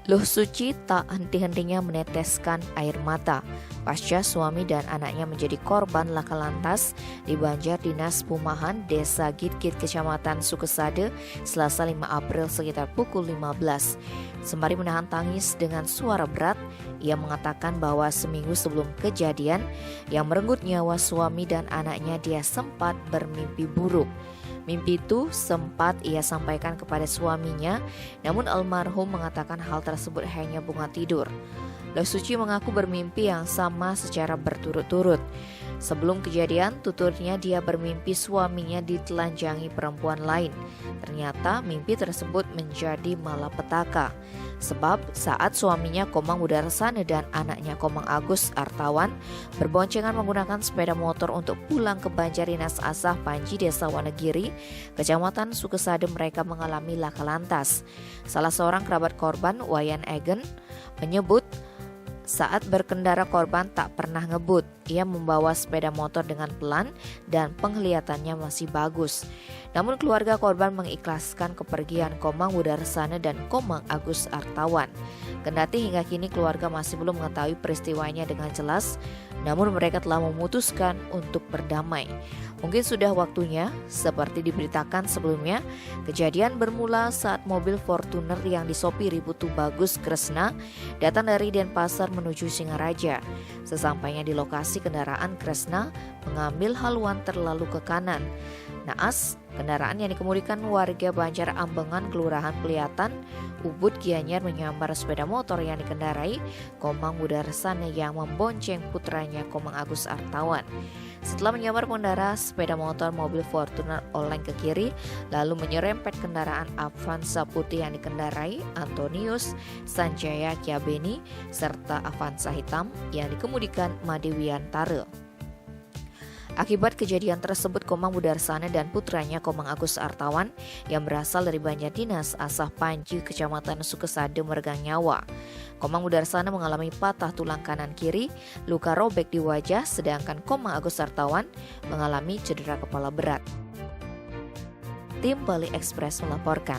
Luh Suci tak henti-hentinya meneteskan air mata pasca suami dan anaknya menjadi korban laka lantas di Banjar Dinas Pumahan, Desa Gitkit, Kecamatan Sukesade, Selasa 5 April sekitar pukul 15. Sembari menahan tangis dengan suara berat, ia mengatakan bahwa seminggu sebelum kejadian yang merenggut nyawa suami dan anaknya, dia sempat bermimpi buruk. Mimpi itu sempat ia sampaikan kepada suaminya, namun almarhum mengatakan hal tersebut hanya bunga tidur. Luh Suci mengaku bermimpi yang sama secara berturut-turut. Sebelum kejadian, tuturnya dia bermimpi suaminya ditelanjangi perempuan lain. Ternyata mimpi tersebut menjadi malapetaka. Sebab saat suaminya Komang Wudarsana dan anaknya Komang Agus Artawan berboncengan menggunakan sepeda motor untuk pulang ke Banjar Dinas Asah Panji, Desa Wonogiri, Kecamatan Sukesade, mereka mengalami laka lantas. Salah seorang kerabat korban, Wayan Egen, menyebut saat berkendara korban tak pernah ngebut. Ia membawa sepeda motor dengan pelan dan penglihatannya masih bagus. Namun keluarga korban mengikhlaskan kepergian Komang Wudarsana dan Komang Agus Artawan. Kendati hingga kini keluarga masih belum mengetahui peristiwanya dengan jelas, namun mereka telah memutuskan untuk berdamai. Mungkin sudah waktunya, seperti diberitakan sebelumnya, kejadian bermula saat mobil Fortuner yang disopiri Putu Bagus Kresna datang dari Denpasar menuju Singaraja. Sesampainya di lokasi, kendaraan Kresna mengambil haluan terlalu ke kanan. Naas, kendaraan yang dikemudikan warga Banjar Ambengan, Kelurahan Pelihatan, Ubud, Gianyar menyambar sepeda motor yang dikendarai Komang Wudarsana yang membonceng putranya Komang Agus Artawan. Setelah menyambar pengendara sepeda motor, mobil Fortuner oleng ke kiri lalu menyerempet kendaraan Avanza putih yang dikendarai Antonius Sanjaya Kiabeni serta Avanza hitam yang dikemudikan Made Wiantara. Akibat kejadian tersebut, Komang Wudarsana dan putranya Komang Agus Artawan yang berasal dari Banjar Dinas Asah Panji, Kecamatan Sukesade, meregang nyawa. Komang Wudarsana mengalami patah tulang kanan kiri, luka robek di wajah, sedangkan Komang Agus Artawan mengalami cedera kepala berat. Tim Bali Express melaporkan.